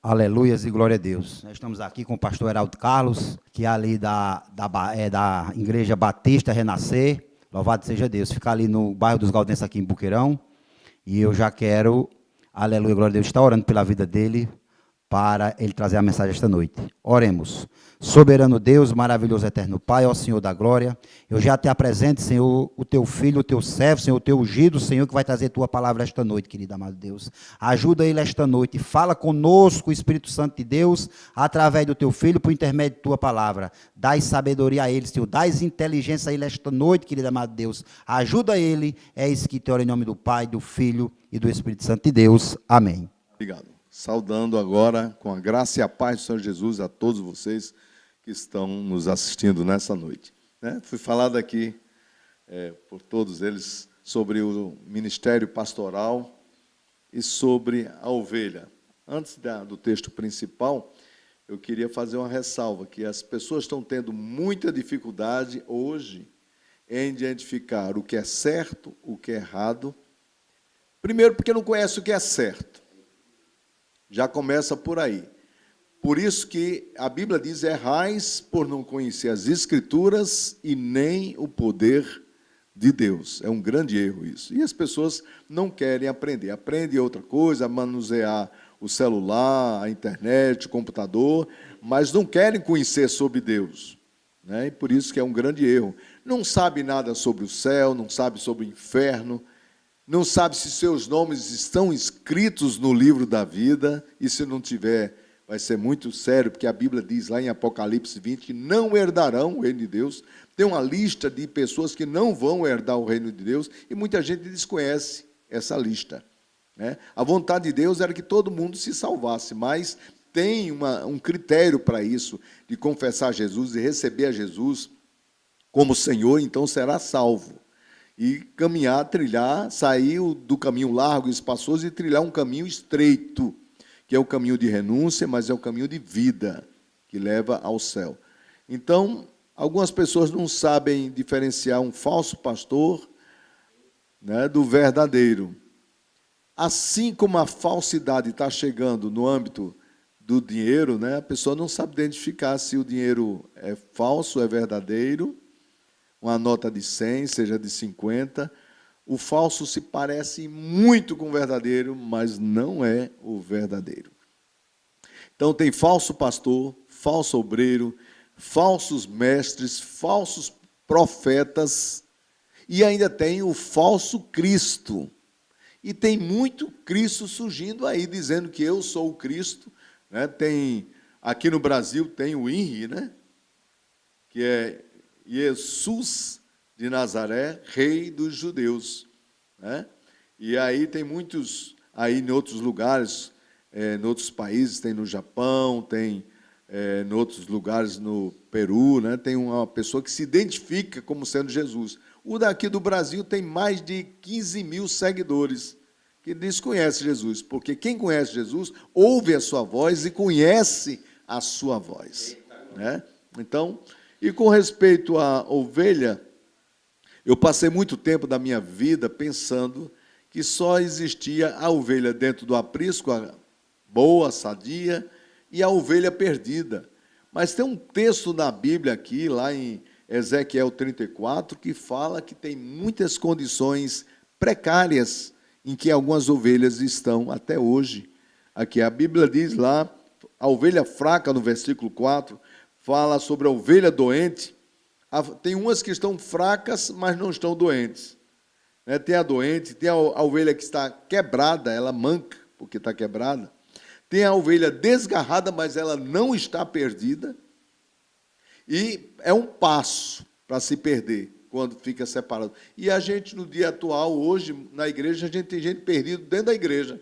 Aleluias e glória a Deus. Nós estamos aqui com o pastor Heraldo Carlos, que é ali da Igreja Batista Renascer. Louvado seja Deus. Fica ali no bairro dos Galdenses, aqui em Buqueirão. E eu já quero, aleluia, glória a Deus, estar orando pela vida dele, para ele trazer a mensagem esta noite. Oremos. Soberano Deus, maravilhoso eterno Pai, ó Senhor da glória, eu já te apresento, Senhor, o teu filho, o teu servo, Senhor, o teu ungido, Senhor, que vai trazer tua palavra esta noite, querido amado Deus. Ajuda ele esta noite, fala conosco, Espírito Santo de Deus, através do teu filho, por intermédio de tua palavra. Dai sabedoria a ele, Senhor, dai inteligência a ele esta noite, querido amado Deus. Ajuda ele, é isso que te oro em nome do Pai, do Filho e do Espírito Santo de Deus. Amém. Obrigado. Saudando agora, com a graça e a paz do Senhor Jesus, a todos vocês que estão nos assistindo nessa noite. Fui falado aqui por todos eles sobre o ministério pastoral e sobre a ovelha. Antes do texto principal, eu queria fazer uma ressalva, que as pessoas estão tendo muita dificuldade hoje em identificar o que é certo, o que é errado. Primeiro, porque não conhece o que é certo. Já começa por aí. Por isso que a Bíblia diz: errais por não conhecer as Escrituras e nem o poder de Deus. É um grande erro isso. E as pessoas não querem aprender. Aprendem outra coisa, a manusear o celular, a internet, o computador, mas não querem conhecer sobre Deus. E por isso que é um grande erro. Não sabe nada sobre o céu, não sabe sobre o inferno, não sabe se seus nomes estão escritos no livro da vida, e se não tiver, vai ser muito sério, porque a Bíblia diz lá em Apocalipse 20 que não herdarão o reino de Deus. Tem uma lista de pessoas que não vão herdar o reino de Deus, e muita gente desconhece essa lista. A vontade de Deus era que todo mundo se salvasse, mas tem um critério para isso, de confessar Jesus e receber a Jesus como Senhor, então será salvo. E caminhar, trilhar, sair do caminho largo e espaçoso e trilhar um caminho estreito, que é o caminho de renúncia, mas é o caminho de vida, que leva ao céu. Então, algumas pessoas não sabem diferenciar um falso pastor, do verdadeiro. Assim como a falsidade está chegando no âmbito do dinheiro, a pessoa não sabe identificar se o dinheiro é falso, é verdadeiro. Uma nota de 100, seja de 50, o falso se parece muito com o verdadeiro, mas não é o verdadeiro. Então tem falso pastor, falso obreiro, falsos mestres, falsos profetas, e ainda tem o falso Cristo. E tem muito Cristo surgindo aí, dizendo que eu sou o Cristo. Tem, aqui no Brasil tem o INRI, que é Jesus de Nazaré, rei dos judeus. E aí tem muitos, aí em outros lugares, em outros países, tem no Japão, tem em outros lugares no Peru, tem uma pessoa que se identifica como sendo Jesus. O daqui do Brasil tem mais de 15 mil seguidores, que desconhece Jesus, porque quem conhece Jesus, ouve a sua voz e conhece a sua voz. Então, e com respeito à ovelha, eu passei muito tempo da minha vida pensando que só existia a ovelha dentro do aprisco, a boa, sadia, e a ovelha perdida. Mas tem um texto na Bíblia aqui, lá em Ezequiel 34, que fala que tem muitas condições precárias em que algumas ovelhas estão até hoje. Aqui a Bíblia diz lá, a ovelha fraca, no versículo 4, fala sobre a ovelha doente. Tem umas que estão fracas, mas não estão doentes. Tem a doente, tem a ovelha que está quebrada, ela manca, porque está quebrada. Tem a ovelha desgarrada, mas ela não está perdida. E é um passo para se perder, quando fica separado. E a gente, no dia atual, hoje, na igreja, a gente tem gente perdida dentro da igreja.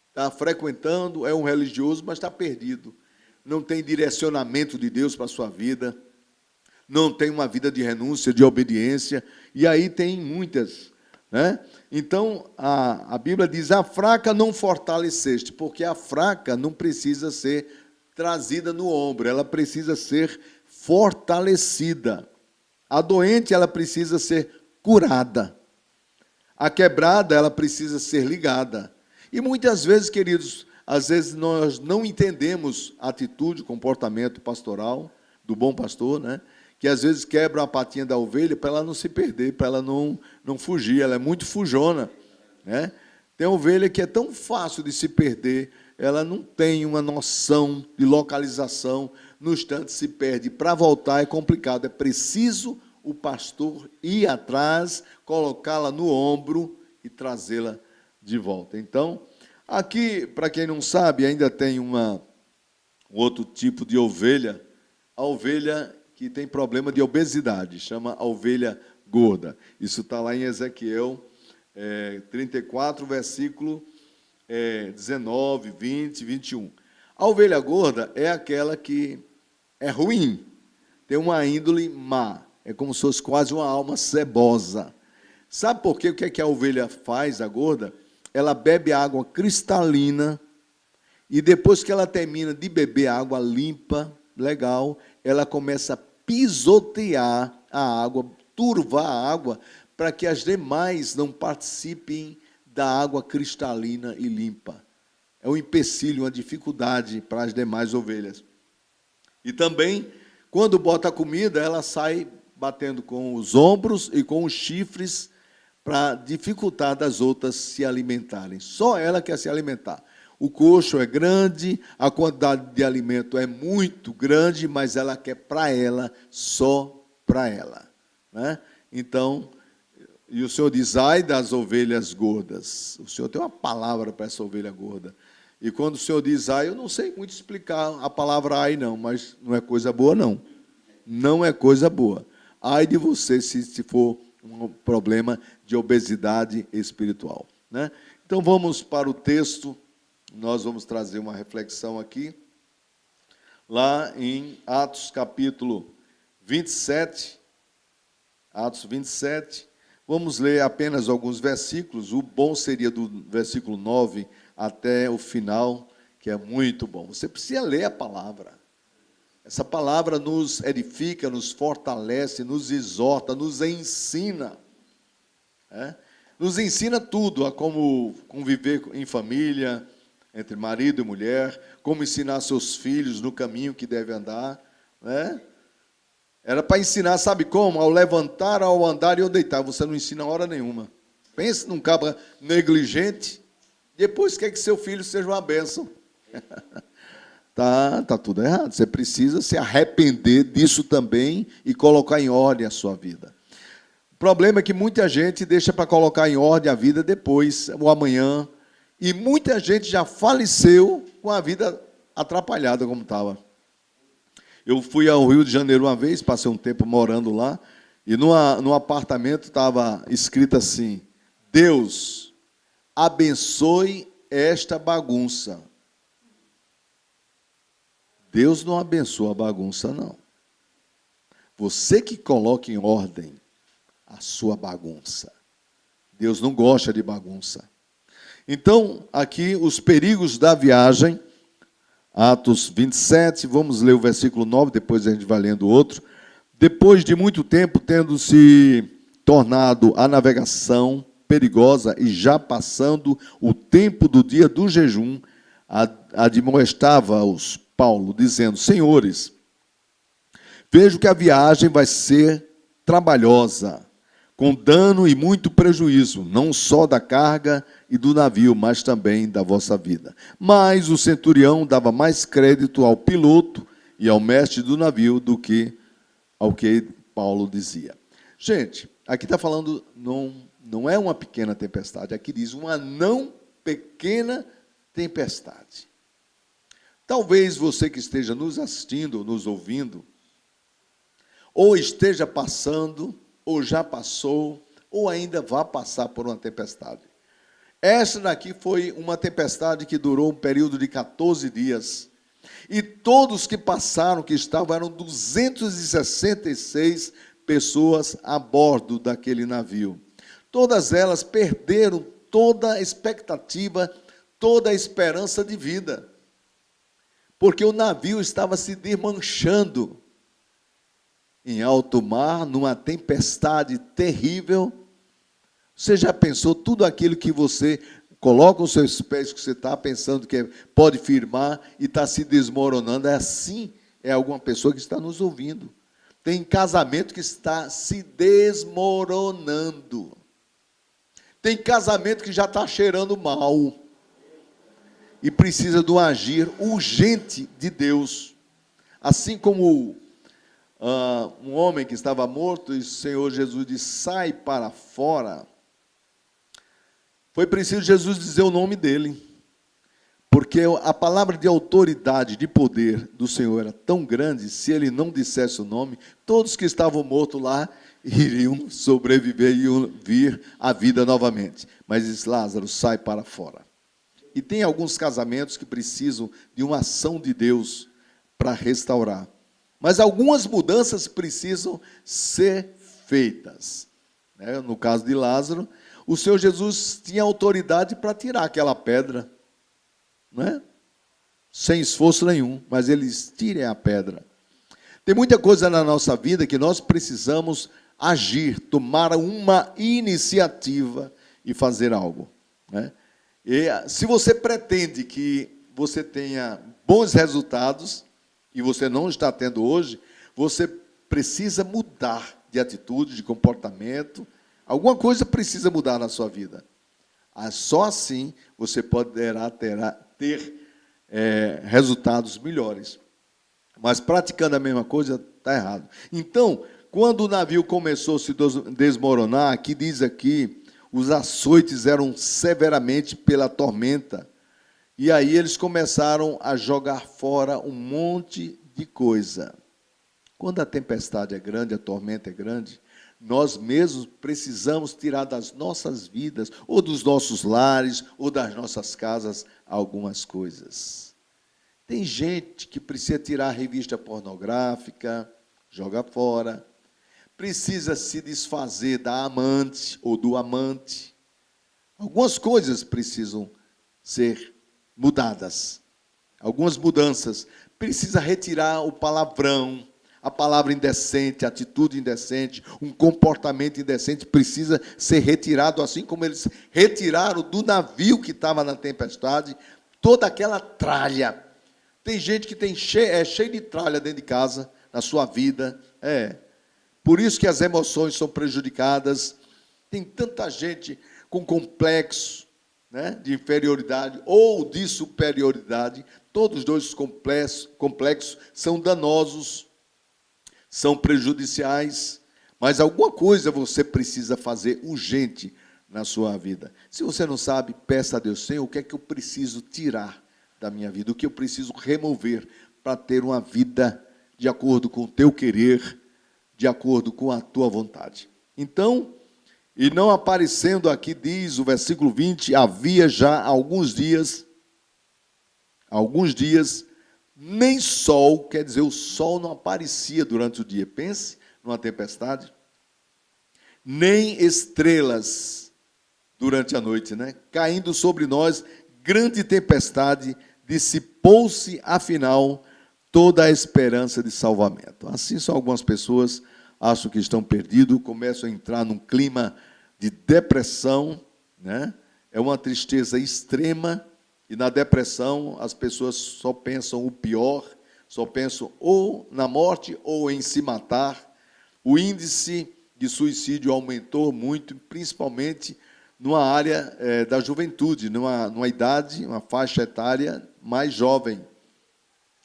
Está frequentando, é um religioso, mas está perdido. Não tem direcionamento de Deus para a sua vida, não tem uma vida de renúncia, de obediência, e aí tem muitas. Então, a Bíblia diz, a fraca não fortaleceste, porque a fraca não precisa ser trazida no ombro, ela precisa ser fortalecida. A doente, ela precisa ser curada. A quebrada, ela precisa ser ligada. E muitas vezes, queridos, Às vezes nós não entendemos a atitude, comportamento pastoral do bom pastor, né? Que às vezes quebra a patinha da ovelha para ela não se perder, para ela não fugir. Ela é muito fujona, né? Tem ovelha que é tão fácil de se perder, ela não tem uma noção de localização, no instante se perde. Para voltar é complicado, é preciso o pastor ir atrás, colocá-la no ombro e trazê-la de volta. Então, aqui, para quem não sabe, ainda tem um outro tipo de ovelha, a ovelha que tem problema de obesidade, chama a ovelha gorda. Isso está lá em Ezequiel 34, versículo 19, 20, 21. A ovelha gorda é aquela que é ruim, tem uma índole má, é como se fosse quase uma alma cebosa. Sabe por quê? O que é que a ovelha faz, a gorda? Ela bebe água cristalina e depois que ela termina de beber água limpa, legal, ela começa a pisotear a água, turvar a água, para que as demais não participem da água cristalina e limpa. É um empecilho, uma dificuldade para as demais ovelhas. E também, quando bota a comida, ela sai batendo com os ombros e com os chifres para dificultar das outras se alimentarem. Só ela quer se alimentar. O coxo é grande, a quantidade de alimento é muito grande, mas ela quer para ela, só para ela, né? Então, e o Senhor diz, ai das ovelhas gordas. O Senhor tem uma palavra para essa ovelha gorda. E quando o Senhor diz ai, eu não sei muito explicar a palavra ai não, mas não é coisa boa não. Não é coisa boa. Ai de você se for um problema de obesidade espiritual, né? Então vamos para o texto, nós vamos trazer uma reflexão aqui, lá em Atos capítulo 27, Atos 27, vamos ler apenas alguns versículos, o bom seria do versículo 9 até o final, que é muito bom. Você precisa ler a palavra. Essa palavra nos edifica, nos fortalece, nos exorta, nos ensina. Nos ensina tudo, a como conviver em família, entre marido e mulher, como ensinar seus filhos no caminho que deve andar, né? Era para ensinar, sabe como? Ao levantar, ao andar e ao deitar. Você não ensina hora nenhuma. Pense num cabra negligente, depois quer que seu filho seja uma bênção. Tá tudo errado. Você precisa se arrepender disso também e colocar em ordem a sua vida. O problema é que muita gente deixa para colocar em ordem a vida depois, ou amanhã, e muita gente já faleceu com a vida atrapalhada como estava. Eu fui ao Rio de Janeiro uma vez, passei um tempo morando lá, e no apartamento estava escrito assim, Deus, abençoe esta bagunça. Deus não abençoa a bagunça, não. Você que coloca em ordem a sua bagunça. Deus não gosta de bagunça. Então, aqui, os perigos da viagem, Atos 27, vamos ler o versículo 9, depois a gente vai lendo o outro. Depois de muito tempo, tendo se tornado a navegação perigosa e já passando o tempo do dia do jejum, admoestava-os Paulo, dizendo, senhores, vejo que a viagem vai ser trabalhosa, com dano e muito prejuízo, não só da carga e do navio, mas também da vossa vida. Mas o centurião dava mais crédito ao piloto e ao mestre do navio do que ao que Paulo dizia. Gente, aqui está falando, não é uma pequena tempestade, aqui diz uma não pequena tempestade. Talvez você que esteja nos assistindo, nos ouvindo, ou esteja passando, ou já passou, ou ainda vai passar por uma tempestade. Esta daqui foi uma tempestade que durou um período de 14 dias. E todos que passaram, que estavam, eram 266 pessoas a bordo daquele navio. Todas elas perderam toda a expectativa, toda a esperança de vida. Porque o navio estava se desmanchando em alto mar, numa tempestade terrível. Você já pensou tudo aquilo que você coloca os seus pés que você está pensando que pode firmar e está se desmoronando. É assim, é alguma pessoa que está nos ouvindo. Tem casamento que está se desmoronando. Tem casamento que já está cheirando mal. E precisa de um agir urgente de Deus. Assim como um homem que estava morto e o Senhor Jesus disse, sai para fora. Foi preciso Jesus dizer o nome dele. Porque a palavra de autoridade, de poder do Senhor era tão grande, se ele não dissesse o nome, todos que estavam mortos lá iriam sobreviver e iam vir à vida novamente. Mas disse, Lázaro, sai para fora. E tem alguns casamentos que precisam de uma ação de Deus para restaurar. Mas algumas mudanças precisam ser feitas. No caso de Lázaro, o Senhor Jesus tinha autoridade para tirar aquela pedra, não é? Sem esforço nenhum, mas eles tirem a pedra. Tem muita coisa na nossa vida que nós precisamos agir, tomar uma iniciativa e fazer algo, né? E se você pretende que você tenha bons resultados, e você não está tendo hoje, você precisa mudar de atitude, de comportamento. Alguma coisa precisa mudar na sua vida. Só assim você poderá ter resultados melhores. Mas praticando a mesma coisa, está errado. Então, quando o navio começou a se desmoronar, aqui diz aqui, os açoites eram severamente pela tormenta. E aí eles começaram a jogar fora um monte de coisa. Quando a tempestade é grande, a tormenta é grande, nós mesmos precisamos tirar das nossas vidas, ou dos nossos lares, ou das nossas casas, algumas coisas. Tem gente que precisa tirar a revista pornográfica, joga fora. Precisa se desfazer da amante ou do amante. Algumas coisas precisam ser mudadas. Algumas mudanças. Precisa retirar o palavrão, a palavra indecente, a atitude indecente, um comportamento indecente precisa ser retirado, assim como eles retiraram do navio que estava na tempestade toda aquela tralha. Tem gente que é cheio de tralha dentro de casa, na sua vida. Por isso que as emoções são prejudicadas. Tem tanta gente com complexo, né, de inferioridade ou de superioridade. Todos os dois complexos são danosos, são prejudiciais. Mas alguma coisa você precisa fazer urgente na sua vida. Se você não sabe, peça a Deus, Senhor, o que é que eu preciso tirar da minha vida? O que eu preciso remover para ter uma vida de acordo com o teu querer, de acordo com a tua vontade. Então, e não aparecendo aqui, diz o versículo 20, havia já alguns dias, nem sol, quer dizer, o sol não aparecia durante o dia. Pense numa tempestade. Nem estrelas durante a noite, né? Caindo sobre nós, grande tempestade, dissipou-se, afinal, toda a esperança de salvamento. Assim são algumas pessoas, acham que estão perdidos, começam a entrar num clima de depressão, né? É uma tristeza extrema, e na depressão as pessoas só pensam o pior, só pensam ou na morte ou em se matar. O índice de suicídio aumentou muito, principalmente numa área da juventude, numa idade, uma faixa etária mais jovem,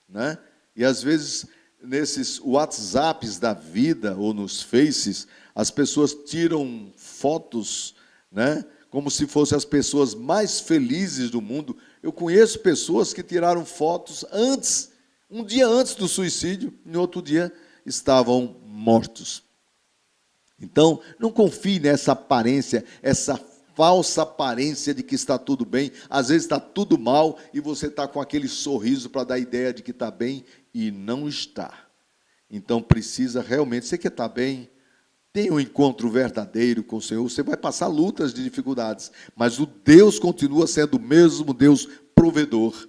né? E às vezes, nesses WhatsApps da vida, ou nos Faces, as pessoas tiram fotos, né, como se fossem as pessoas mais felizes do mundo. Eu conheço pessoas que tiraram fotos um dia antes do suicídio, e no outro dia estavam mortos. Então, não confie nessa aparência, essa falsa aparência de que está tudo bem. Às vezes está tudo mal e você está com aquele sorriso para dar a ideia de que está bem e não está. Então precisa realmente, você quer estar bem, tenha um encontro verdadeiro com o Senhor. Você vai passar lutas de dificuldades, mas o Deus continua sendo o mesmo Deus provedor.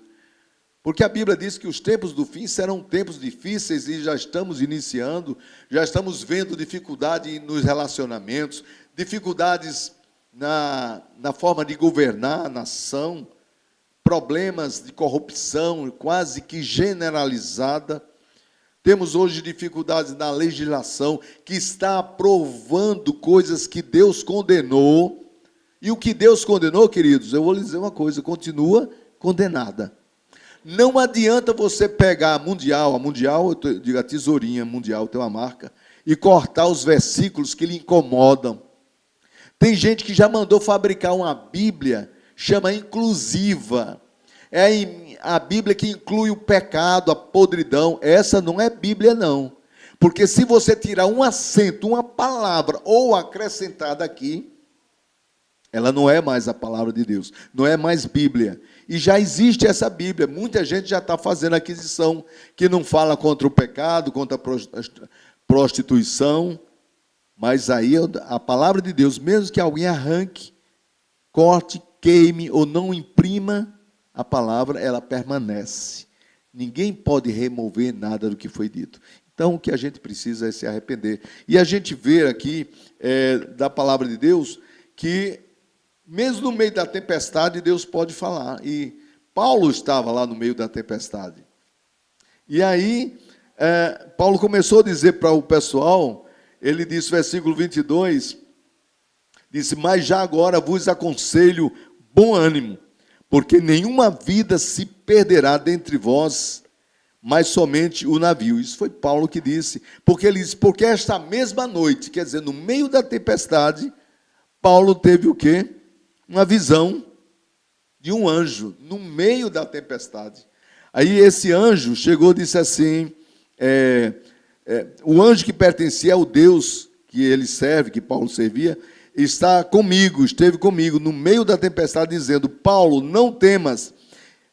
Porque a Bíblia diz que os tempos do fim serão tempos difíceis e já estamos iniciando, já estamos vendo dificuldade nos relacionamentos, dificuldades na forma de governar a nação, problemas de corrupção quase que generalizada. Temos hoje dificuldades na legislação, que está aprovando coisas que Deus condenou. E o que Deus condenou, queridos, eu vou lhes dizer uma coisa, continua condenada. Não adianta você pegar a Mundial, eu digo a Tesourinha Mundial, tem uma marca, e cortar os versículos que lhe incomodam. Tem gente que já mandou fabricar uma Bíblia, chama inclusiva. É a Bíblia que inclui o pecado, a podridão. Essa não é Bíblia, não. Porque se você tirar um acento, uma palavra, ou acrescentar daqui, ela não é mais a palavra de Deus, não é mais Bíblia. E já existe essa Bíblia, muita gente já está fazendo aquisição, que não fala contra o pecado, contra a prostituição, mas aí a palavra de Deus, mesmo que alguém arranque, corte, queime ou não imprima, a palavra, ela permanece. Ninguém pode remover nada do que foi dito. Então, o que a gente precisa é se arrepender. E a gente vê aqui, da palavra de Deus, que mesmo no meio da tempestade, Deus pode falar. E Paulo estava lá no meio da tempestade. E aí, Paulo começou a dizer para o pessoal, ele disse, versículo 22, disse, mas já agora vos aconselho bom ânimo, porque nenhuma vida se perderá dentre vós, mas somente o navio. Isso foi Paulo que disse, porque ele disse, porque esta mesma noite, quer dizer, no meio da tempestade, Paulo teve o quê? Uma visão de um anjo, no meio da tempestade. Aí esse anjo chegou e disse assim, o anjo que pertencia ao Deus que ele serve, que Paulo servia, esteve comigo, no meio da tempestade, dizendo, Paulo, não temas,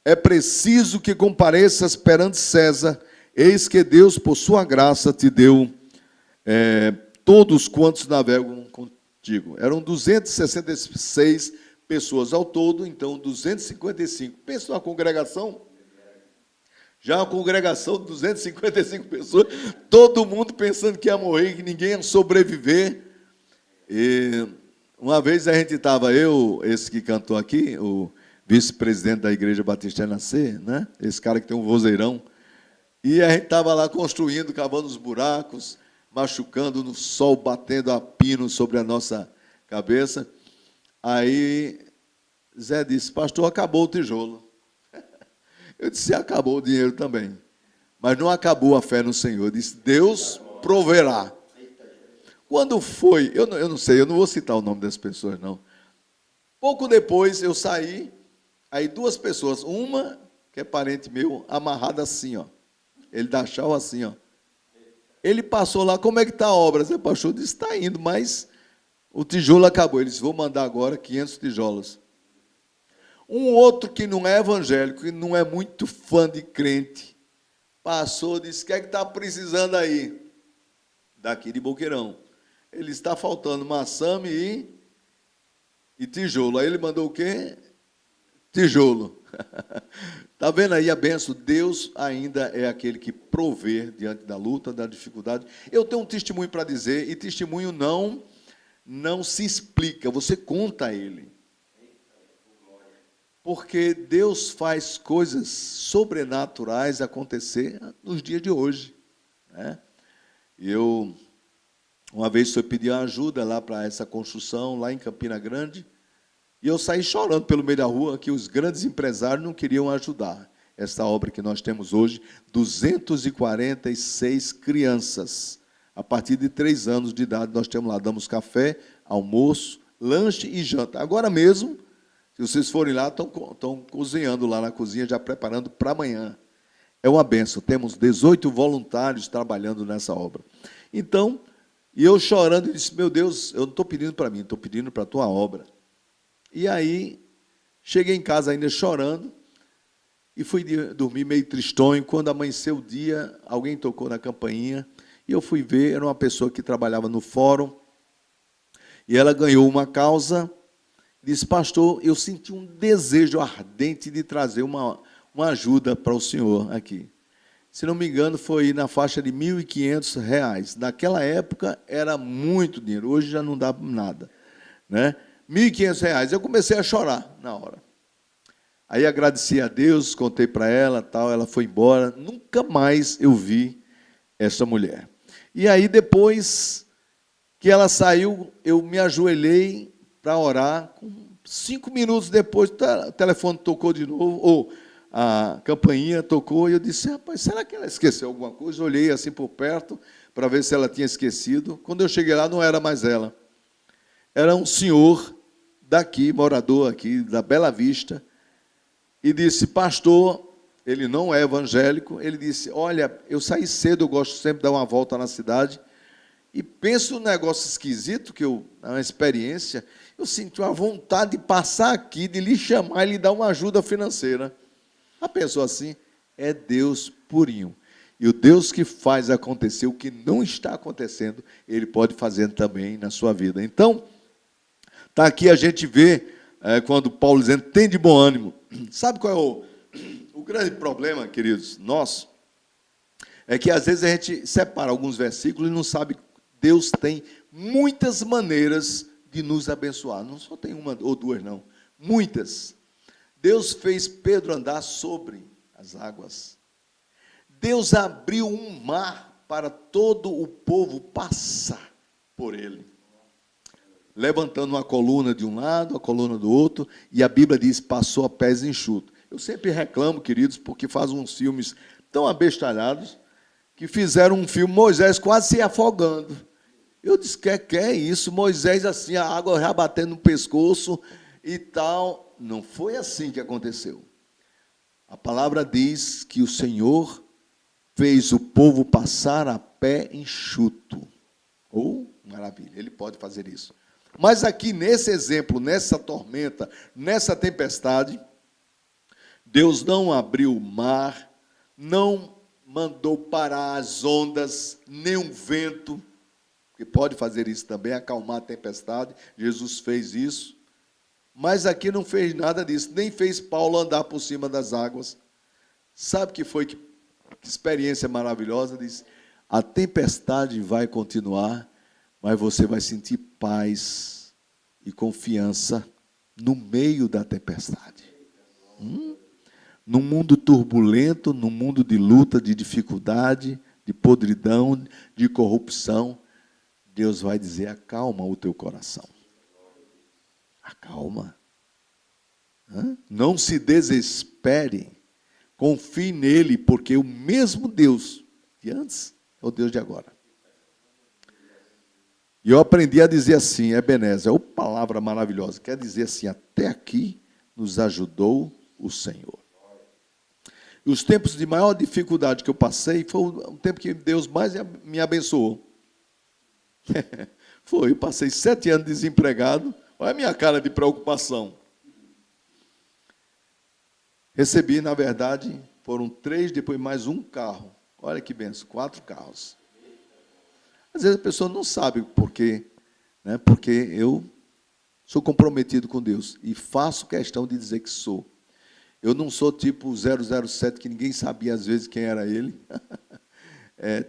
é preciso que compareças perante César, eis que Deus, por sua graça, te deu todos quantos navegam contigo. Eram 266 pessoas ao todo, então 255. Pensa numa congregação, já uma congregação de 255 pessoas, todo mundo pensando que ia morrer, que ninguém ia sobreviver. E uma vez a gente estava, esse que cantou aqui, o vice-presidente da Igreja Batista Renascer, né? Esse cara que tem um vozeirão, e a gente estava lá construindo, cavando os buracos, machucando no sol, batendo a pino sobre a nossa cabeça. Aí Zé disse, pastor, acabou o tijolo. Eu disse, acabou o dinheiro também. Mas não acabou a fé no Senhor. Eu disse, Deus proverá. Quando foi, eu não sei, eu não vou citar o nome das pessoas, não. Pouco depois eu saí, aí duas pessoas, uma que é parente meu, amarrada assim, ó. Ele dá tchau assim, ó. Ele passou lá, como é que está a obra? Zé pastor disse, está indo, mas o tijolo acabou. Ele disse, vou mandar agora 500 tijolos. Um outro que não é evangélico, que não é muito fã de crente, passou e disse, o que é que está precisando aí? Daqui de Boqueirão. Ele está faltando maçame e tijolo. Aí ele mandou o quê? Tijolo. Está vendo aí a benção? Deus ainda é aquele que provê diante da luta, da dificuldade. Eu tenho um testemunho para dizer, e testemunho não se explica, você conta a ele. Porque Deus faz coisas sobrenaturais acontecer nos dias de hoje, né? Eu, uma vez, fui pedir ajuda lá para essa construção, lá em Campina Grande, e eu saí chorando pelo meio da rua, que os grandes empresários não queriam ajudar. Essa obra que nós temos hoje, 246 crianças, a partir de 3 anos de idade, nós temos lá, damos café, almoço, lanche e janta. Agora mesmo, se vocês forem lá, estão cozinhando lá na cozinha, já preparando para amanhã. É uma benção. Temos 18 voluntários trabalhando nessa obra. Então, e eu chorando, disse, meu Deus, eu não estou pedindo para mim, estou pedindo para a tua obra. E aí, cheguei em casa ainda chorando, e fui dormir meio tristonho. Quando amanheceu o dia, alguém tocou na campainha, e eu fui ver, era uma pessoa que trabalhava no fórum, e ela ganhou uma causa. Disse, pastor, eu senti um desejo ardente de trazer uma ajuda para o senhor aqui. Se não me engano, foi na faixa de R$ 1.500. Naquela época, era muito dinheiro. Hoje já não dá nada, né? R$ 1.500. Eu comecei a chorar na hora. Aí agradeci a Deus, contei para ela, tal, ela foi embora. Nunca mais eu vi essa mulher. E aí, depois que ela saiu, eu me ajoelhei para orar. 5 minutos depois, o telefone tocou de novo, ou a campainha tocou, e eu disse, rapaz, será que ela esqueceu alguma coisa? Olhei assim por perto, para ver se ela tinha esquecido. Quando eu cheguei lá, não era mais ela. Era um senhor daqui, morador aqui, da Bela Vista, e disse, pastor, ele não é evangélico, ele disse, olha, eu saí cedo, eu gosto sempre de dar uma volta na cidade, e penso num negócio esquisito, uma experiência, eu senti uma vontade de passar aqui, de lhe chamar e lhe dar uma ajuda financeira. A pessoa assim, é Deus purinho. E o Deus que faz acontecer o que não está acontecendo, Ele pode fazer também na sua vida. Então, está aqui a gente vê, quando Paulo dizendo, tem de bom ânimo. Sabe qual é o grande problema, queridos, nosso? É que às vezes a gente separa alguns versículos e não sabe. Deus tem muitas maneiras de nos abençoar. Não só tem uma ou duas, não. Muitas. Deus fez Pedro andar sobre as águas. Deus abriu um mar para todo o povo passar por ele. Levantando uma coluna de um lado, a coluna do outro, e a Bíblia diz, passou a pés enxutos. Eu sempre reclamo, queridos, porque fazem uns filmes tão abestalhados, que fizeram um filme, Moisés quase se afogando. Eu disse, que é isso? Moisés assim, a água já batendo no pescoço e tal. Não foi assim que aconteceu. A palavra diz que o Senhor fez o povo passar a pé enxuto. Maravilha, Ele pode fazer isso. Mas aqui nesse exemplo, nessa tormenta, nessa tempestade, Deus não abriu o mar, não mandou parar as ondas, nem um vento, que pode fazer isso também, acalmar a tempestade. Jesus fez isso. Mas aqui não fez nada disso, nem fez Paulo andar por cima das águas. Sabe que foi que experiência maravilhosa? Diz, a tempestade vai continuar, mas você vai sentir paz e confiança no meio da tempestade. Num mundo turbulento, num mundo de luta, de dificuldade, de podridão, de corrupção, Deus vai dizer, acalma o teu coração. Acalma. Não se desespere. Confie nele, porque o mesmo Deus de antes é o Deus de agora. E eu aprendi a dizer assim, Ebenezer, palavra maravilhosa, quer dizer assim, até aqui nos ajudou o Senhor. E os tempos de maior dificuldade que eu passei, foi o tempo que Deus mais me abençoou. Eu passei 7 anos desempregado, olha a minha cara de preocupação. Recebi, na verdade, foram 3, depois mais um carro. Olha que benção, 4 carros. Às vezes a pessoa não sabe por quê, né? Porque eu sou comprometido com Deus e faço questão de dizer que sou. Eu não sou tipo 007, que ninguém sabia às vezes quem era ele.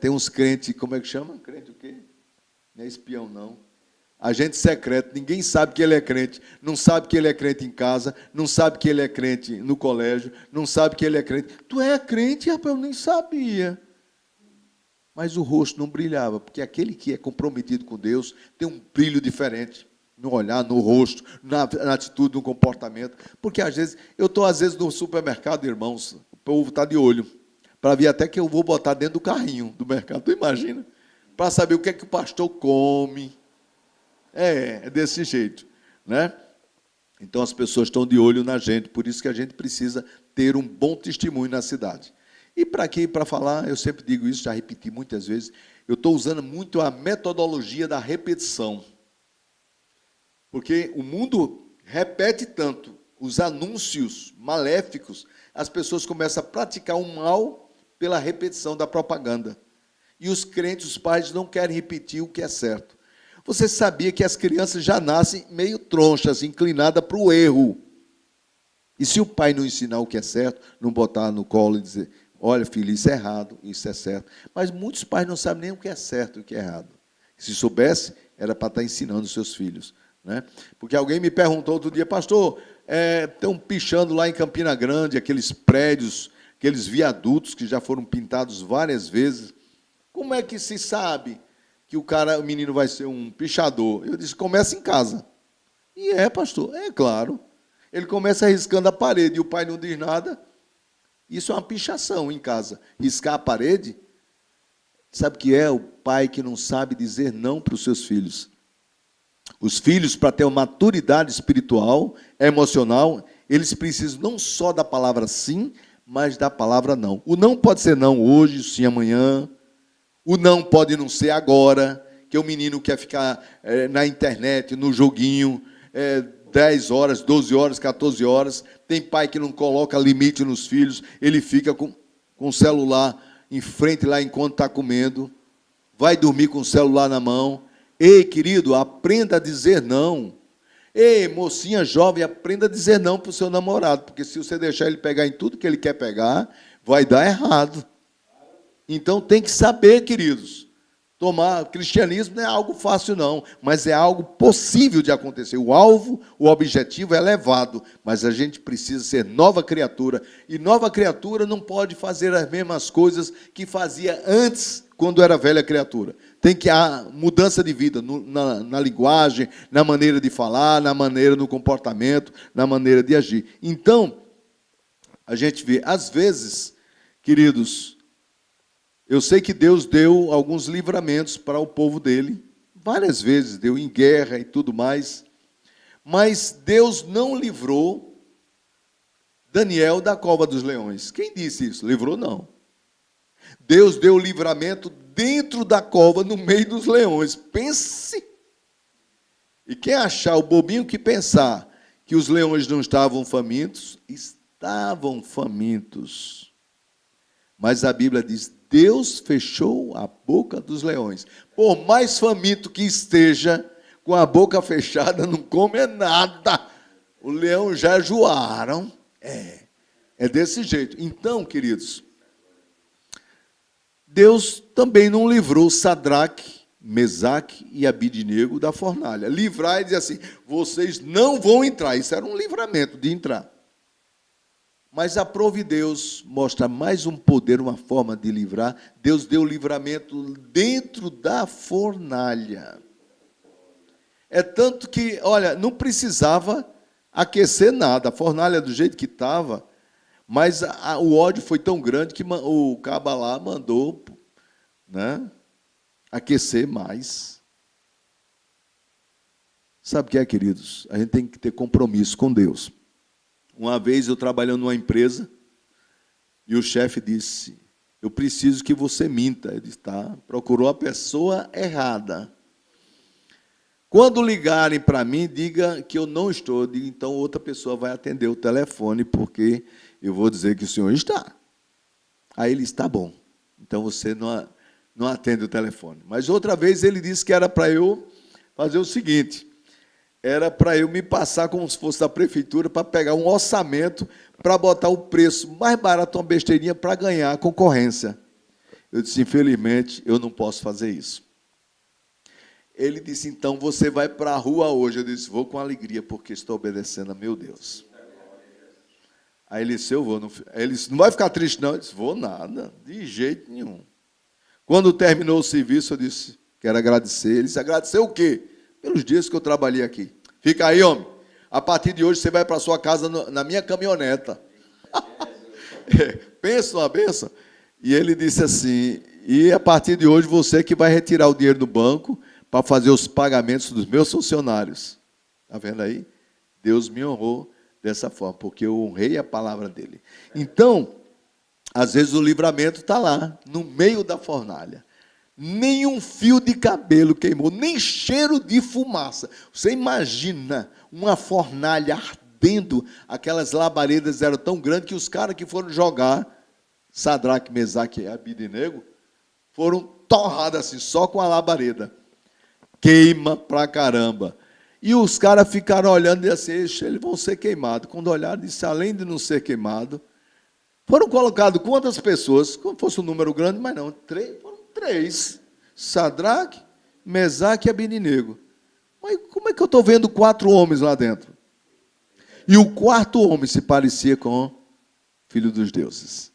Tem uns crentes, como é que chama? Crente o quê? Não é espião, não. Agente secreto, ninguém sabe que ele é crente, não sabe que ele é crente em casa, não sabe que ele é crente no colégio, não sabe que ele é crente. Tu é crente? Rapaz, eu nem sabia. Mas o rosto não brilhava, porque aquele que é comprometido com Deus tem um brilho diferente no olhar, no rosto, na atitude, no comportamento. Porque às vezes, eu estou no supermercado, irmãos, o povo está de olho, para ver até que eu vou botar dentro do carrinho do mercado, tu imagina? Para saber o que é que o pastor come. É desse jeito, né? Então as pessoas estão de olho na gente, por isso que a gente precisa ter um bom testemunho na cidade. E para falar, eu sempre digo isso, já repeti muitas vezes, eu estou usando muito a metodologia da repetição. Porque o mundo repete tanto os anúncios maléficos, as pessoas começam a praticar o mal pela repetição da propaganda. E os crentes, os pais, não querem repetir o que é certo. Você sabia que as crianças já nascem meio tronchas, inclinadas para o erro. E se o pai não ensinar o que é certo, não botar no colo e dizer, olha, filho, isso é errado, isso é certo. Mas muitos pais não sabem nem o que é certo e o que é errado. Se soubesse, era para estar ensinando os seus filhos. né? Porque alguém me perguntou outro dia, pastor, estão pichando lá em Campina Grande, aqueles prédios, aqueles viadutos que já foram pintados várias vezes. Como é que se sabe que o menino vai ser um pichador? Eu disse, começa em casa. E pastor, é claro. Ele começa riscando a parede e o pai não diz nada. Isso é uma pichação em casa. Riscar a parede, sabe o que é? O pai que não sabe dizer não para os seus filhos. Os filhos, para ter uma maturidade espiritual, emocional, eles precisam não só da palavra sim, mas da palavra não. O não pode ser não hoje, sim amanhã. O não pode não ser agora, que o menino quer ficar na internet, no joguinho, 10 horas, 12 horas, 14 horas. Tem pai que não coloca limite nos filhos, ele fica com o celular em frente lá enquanto está comendo, vai dormir com o celular na mão. Ei, querido, aprenda a dizer não. Ei, mocinha jovem, aprenda a dizer não para o seu namorado, porque se você deixar ele pegar em tudo que ele quer pegar, vai dar errado. Então tem que saber, queridos, cristianismo não é algo fácil não, mas é algo possível de acontecer. O alvo, o objetivo é elevado, mas a gente precisa ser nova criatura, e nova criatura não pode fazer as mesmas coisas que fazia antes, quando era velha criatura. Tem que há mudança de vida na linguagem, na maneira de falar, na maneira no comportamento, na maneira de agir. Então, a gente vê, às vezes, queridos, eu sei que Deus deu alguns livramentos para o povo dele, várias vezes, deu em guerra e tudo mais, mas Deus não livrou Daniel da cova dos leões. Quem disse isso? Livrou não. Deus deu o livramento dentro da cova, no meio dos leões. Pense! E quem achar o bobinho que pensar que os leões não estavam famintos, estavam famintos. Mas a Bíblia diz, Deus fechou a boca dos leões. Por mais faminto que esteja, com a boca fechada, não come nada. O leão já enjoaram. É desse jeito. Então, queridos, Deus também não livrou Sadraque, Mesaque e Abidnego da fornalha. Livrar e dizer assim, vocês não vão entrar. Isso era um livramento de entrar. Mas aprove Deus, mostra mais um poder, uma forma de livrar. Deus deu livramento dentro da fornalha. É tanto que, olha, não precisava aquecer nada. A fornalha do jeito que estava, mas o ódio foi tão grande que o caba lá mandou, né, aquecer mais. Sabe o que é, queridos? A gente tem que ter compromisso com Deus. Uma vez eu trabalhando numa empresa, e o chefe disse, eu preciso que você minta. Ele disse, tá, procurou a pessoa errada. Quando ligarem para mim, diga que eu não estou. Diga, então outra pessoa vai atender o telefone, porque eu vou dizer que o senhor está. Aí ele está bom. Então você não atende o telefone. Mas outra vez ele disse que era para eu fazer o seguinte, era para eu me passar como se fosse da prefeitura para pegar um orçamento para botar o preço mais barato, uma besteirinha, para ganhar a concorrência. Eu disse, infelizmente, eu não posso fazer isso. Ele disse, então, você vai para a rua hoje. Eu disse, vou com alegria, porque estou obedecendo a meu Deus. Aí ele disse, eu vou. Ele disse, não vai ficar triste, não? Eu disse, vou nada, de jeito nenhum. Quando terminou o serviço, eu disse, quero agradecer. Ele disse, agradecer o quê? Pelos dias que eu trabalhei aqui. Fica aí, homem. A partir de hoje, você vai para a sua casa na minha caminhoneta. Pensa numa benção. E ele disse assim, e a partir de hoje, você que vai retirar o dinheiro do banco para fazer os pagamentos dos meus funcionários. Está vendo aí? Deus me honrou dessa forma, porque eu honrei a palavra dele. Então, às vezes o livramento está lá, no meio da fornalha. Nenhum fio de cabelo queimou, nem cheiro de fumaça. Você imagina uma fornalha ardendo, aquelas labaredas eram tão grandes que os caras que foram jogar, Sadraque, Mesaque e Abidnego, foram torrados assim, só com a labareda. Queima pra caramba. E os caras ficaram olhando e assim, eles vão ser queimados. Quando olharam, disse, além de não ser queimado, foram colocados quantas pessoas? Como fosse um número grande, mas não, foram 3. Sadraque, Mesaque e Abidnego. Mas como é que eu estou vendo 4 homens lá dentro? E o 4º homem se parecia com o Filho dos Deuses.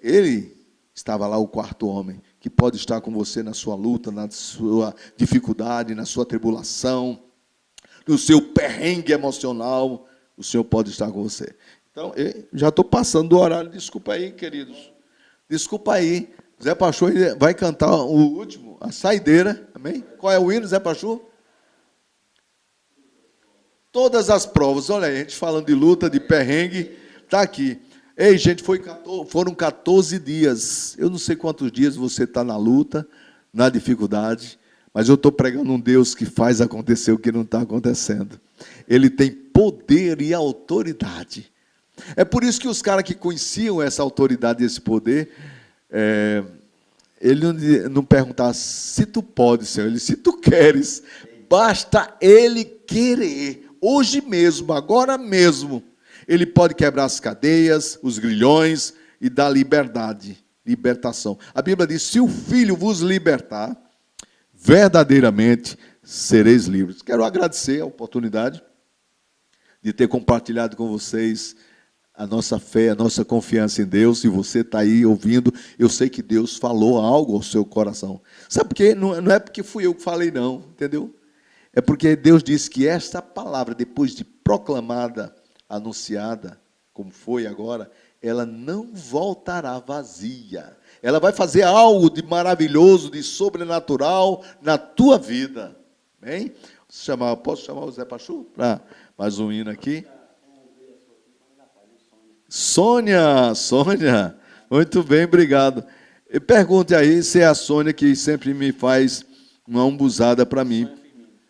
Ele estava lá, o 4º homem, que pode estar com você na sua luta, na sua dificuldade, na sua tribulação, no seu perrengue emocional. O Senhor pode estar com você. Então, eu já estou passando do horário. Desculpa aí, queridos. Desculpa aí. Zé Pachu vai cantar o último, a saideira. Amém? Qual é o hino, Zé Pachu? Todas as provas. Olha aí, a gente falando de luta, de perrengue. Está aqui. Ei, gente, foram 14 dias. Eu não sei quantos dias você está na luta, na dificuldade, mas eu estou pregando um Deus que faz acontecer o que não está acontecendo. Ele tem poder e autoridade. É por isso que os caras que conheciam essa autoridade e esse poder, ele não perguntava se tu pode, Senhor, ele se tu queres. Basta ele querer. Hoje mesmo, agora mesmo, ele pode quebrar as cadeias, os grilhões e dar liberdade, libertação. A Bíblia diz, se o Filho vos libertar, verdadeiramente sereis livres. Quero agradecer a oportunidade de ter compartilhado com vocês a nossa fé, a nossa confiança em Deus. E você está aí ouvindo, eu sei que Deus falou algo ao seu coração. Sabe por quê? Não é porque fui eu que falei, não, entendeu? É porque Deus disse que esta palavra, depois de proclamada, anunciada, como foi agora, ela não voltará vazia. Ela vai fazer algo de maravilhoso, de sobrenatural na tua vida. Bem? Posso chamar o Zé Pachu para mais um hino aqui? Sônia, muito bem, obrigado. Pergunte aí se é a Sônia que sempre me faz uma umbuzada para mim.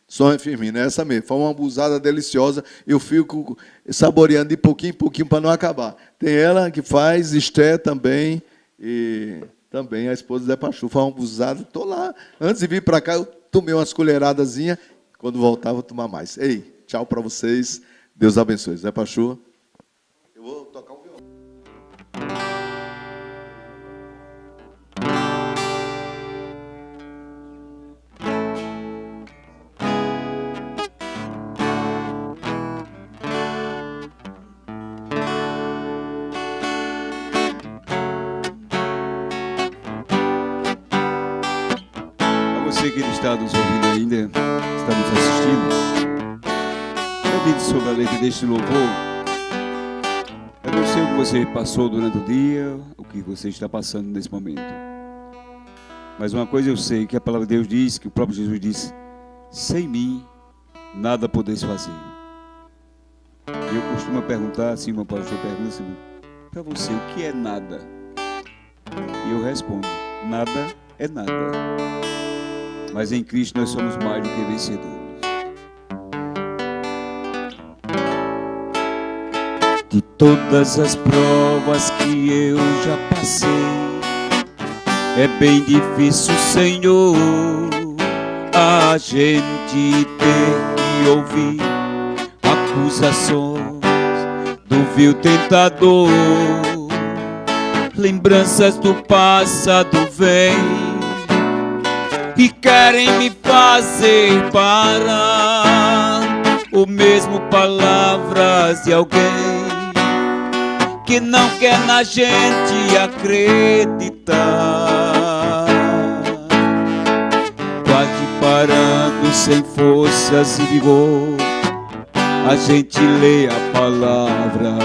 Sônia Firmino, é essa mesmo. Foi uma umbuzada deliciosa. Eu fico saboreando de pouquinho em pouquinho para não acabar. Tem ela que faz, Esté também, e também a esposa do Zé Pachu. Foi uma umbuzada, estou lá. Antes de vir para cá, eu tomei umas colheradazinhas. Quando voltar, vou tomar mais. Ei, tchau para vocês. Deus abençoe. Zé Pachu. Eu vou tocar um violão. Você que está nos ouvindo ainda, está nos assistindo, eu disse sobre a letra deste louvor. Eu não sei o que você passou durante o dia, o que você está passando nesse momento. Mas uma coisa eu sei, que a palavra de Deus diz, que o próprio Jesus disse, sem mim, nada podeis fazer. E eu costumo perguntar, assim, meu pastor pergunta assim, para você, o que é nada? E eu respondo, nada é nada. Mas em Cristo nós somos mais do que vencedores. De todas as provas que eu já passei, é bem difícil, Senhor, a gente ter que ouvir acusações do vil tentador. Lembranças do passado vêm e querem me fazer parar, ou mesmo palavras de alguém que não quer na gente acreditar. Quase parando, sem forças e vigor, a gente lê a palavra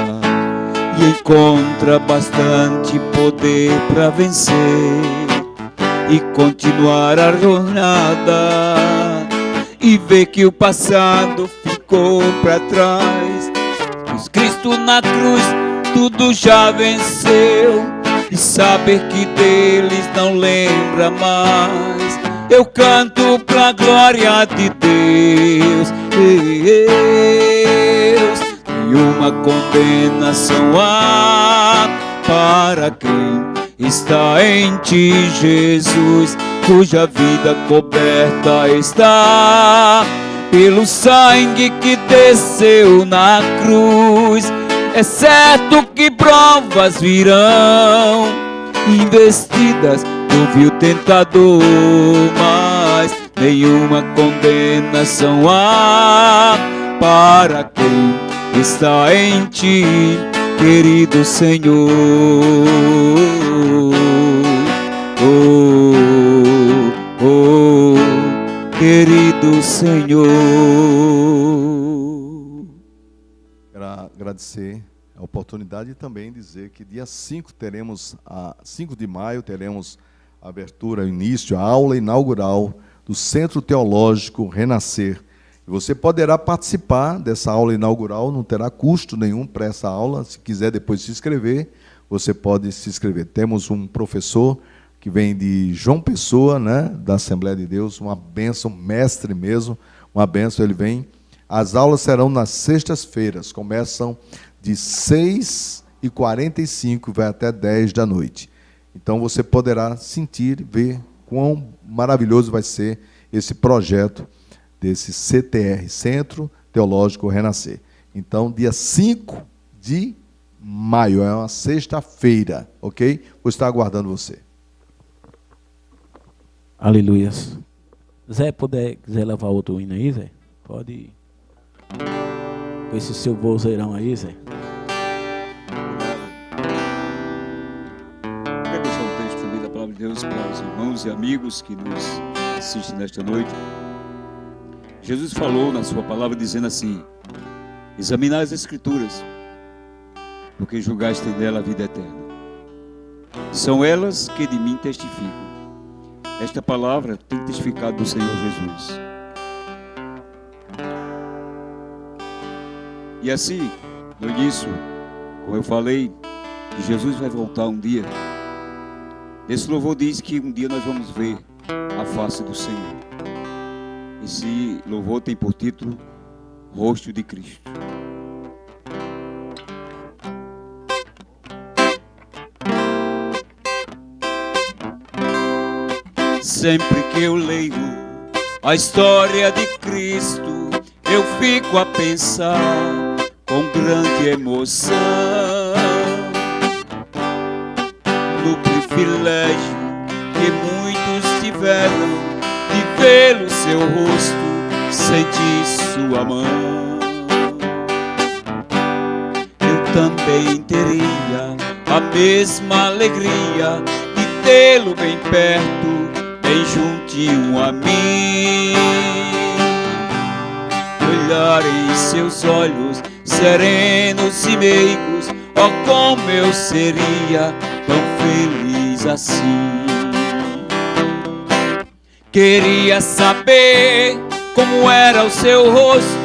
e encontra bastante poder para vencer e continuar a jornada, e ver que o passado ficou para trás, pois Cristo na cruz tudo já venceu, e saber que deles não lembra mais. Eu canto pra glória de Deus. E uma condenação há para quem está em ti, Jesus, cuja vida coberta está pelo sangue que desceu na cruz. É certo que provas virão, investidas do vil tentador, mas nenhuma condenação há para quem está em ti, querido Senhor. Querido Senhor. Quero agradecer a oportunidade e também dizer que dia 5 de maio teremos a abertura, o início, a aula inaugural do Centro Teológico Renascer. E você poderá participar dessa aula inaugural, não terá custo nenhum para essa aula. Se quiser depois se inscrever, você pode se inscrever. Temos um professor que vem de João Pessoa, né, da Assembleia de Deus, uma bênção, mestre mesmo, uma bênção, ele vem. As aulas serão nas sextas-feiras, começam de 6h45, vai até 10 da noite. Então você poderá sentir, ver quão maravilhoso vai ser esse projeto desse CTR, Centro Teológico Renascer. Então, dia 5 de maio, é uma sexta-feira, ok? Vou estar aguardando você. Aleluias. Zé, quiser levar outro hino aí, Zé? Pode ir. Com esse seu vozeirão aí, Zé. Quero deixar um texto também da palavra de Deus para os irmãos e amigos que nos assistem nesta noite. Jesus falou na sua palavra dizendo assim: examinai as Escrituras, porque julgaste nela a vida eterna. São elas que de mim testificam. Esta palavra tem testificado do Senhor Jesus. E assim, no início, como eu falei, que Jesus vai voltar um dia. Esse louvor diz que um dia nós vamos ver a face do Senhor. Esse louvor tem por título Rosto de Cristo. Sempre que eu leio a história de Cristo, eu fico a pensar com grande emoção no privilégio que muitos tiveram de ver o seu rosto, sentir sua mão. Eu também teria a mesma alegria de tê-lo bem perto, bem juntinho a mim. Olhar em seus olhos serenos e meigos, oh, como eu seria tão feliz assim. Queria saber como era o seu rosto,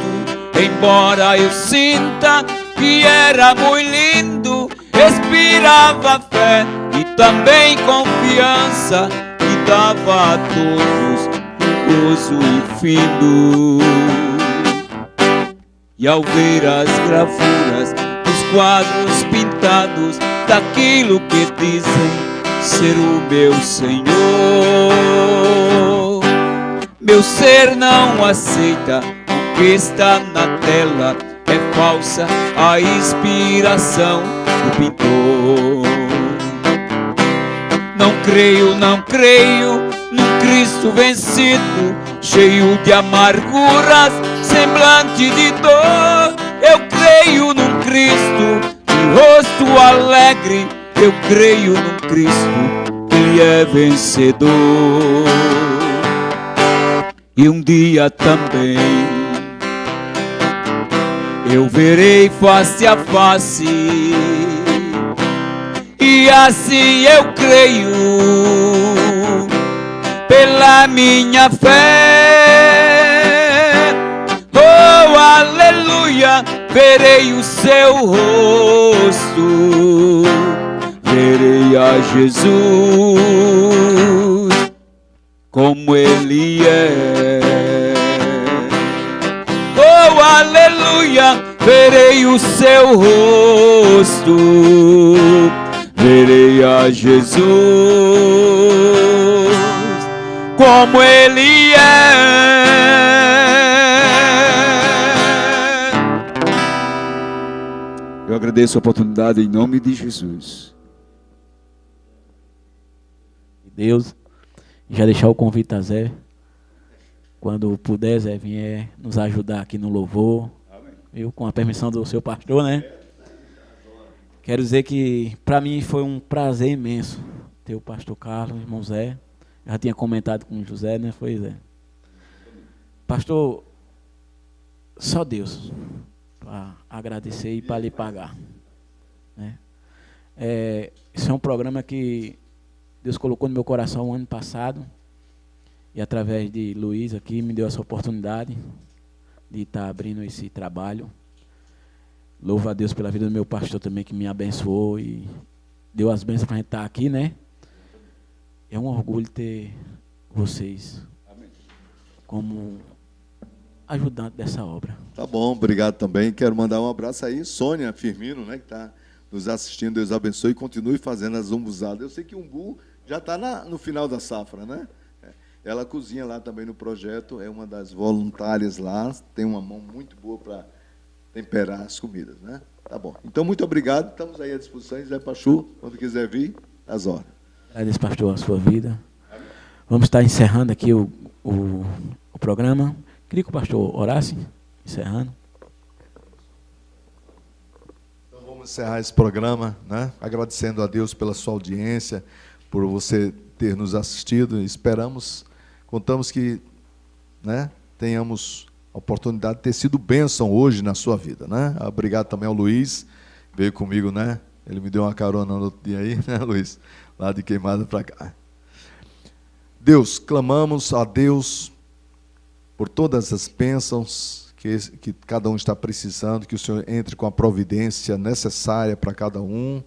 embora eu sinta que era muito lindo. Respirava fé e também confiança, e dava a todos um gozo infindo. E ao ver as gravuras dos quadros pintados daquilo que dizem ser o meu Senhor, meu ser não aceita o que está na tela, é falsa a inspiração do pintor. Não creio num Cristo vencido, cheio de amarguras, semblante de dor. Eu creio num Cristo de rosto alegre, eu creio num Cristo que é vencedor. E um dia também eu verei face a face, e assim eu creio, pela minha fé. Oh, aleluia, verei o seu rosto, verei a Jesus como Ele é. Oh, aleluia, verei o seu rosto, verei a Jesus como Ele é. Eu agradeço a oportunidade em nome de Jesus. Deus, já deixar o convite a Zé. quando puder, Zé, vier nos ajudar aqui no louvor. Amém. Eu, com a permissão do seu pastor, né? Quero dizer que para mim foi um prazer imenso ter o pastor Carlos, o irmão Zé. Eu já tinha comentado com o José, né? Foi Zé. Pastor, só Deus para agradecer e para lhe pagar, né? Esse é um programa que Deus colocou no meu coração o ano passado e através de Luiz aqui me deu essa oportunidade de estar abrindo esse trabalho. Louvo a Deus pela vida do meu pastor também, que me abençoou e deu as bênçãos para a gente estar aqui, né? É um orgulho ter vocês como ajudante dessa obra. Tá bom, obrigado também. Quero mandar um abraço aí, Sônia Firmino, né, que está nos assistindo. Deus abençoe e continue fazendo as umbuzadas. Eu sei que umbu já está no final da safra, né? Ela cozinha lá também no projeto, é uma das voluntárias lá, tem uma mão muito boa para temperar as comidas, né? Tá bom. Então, muito obrigado. Estamos aí à disposição. Zé Pachu, quando quiser vir, às horas. Agradeço, pastor, a sua vida. Vamos estar encerrando aqui o programa. Queria que o pastor orasse, encerrando. Então, vamos encerrar esse programa, né? Agradecendo a Deus pela sua audiência, por você ter nos assistido. Contamos que, né, tenhamos a oportunidade de ter sido bênção hoje na sua vida, né? Obrigado também ao Luiz, veio comigo, né? Ele me deu uma carona no outro dia aí, né, Luiz? Lá de Queimada para cá. Deus, clamamos a Deus por todas as bênçãos que cada um está precisando, que o Senhor entre com a providência necessária para cada um,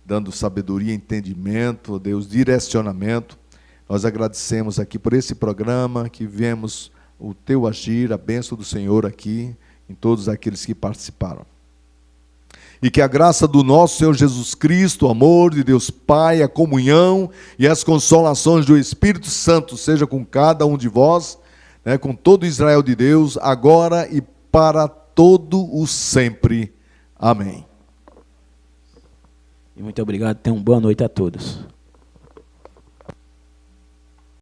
dando sabedoria, entendimento, Deus, direcionamento. Nós agradecemos aqui por esse programa, que vemos o teu agir, a bênção do Senhor aqui, em todos aqueles que participaram. E que a graça do nosso Senhor Jesus Cristo, o amor de Deus Pai, a comunhão e as consolações do Espírito Santo seja com cada um de vós, né, com todo Israel de Deus, agora e para todo o sempre. Amém. E muito obrigado. Tenham uma boa noite a todos.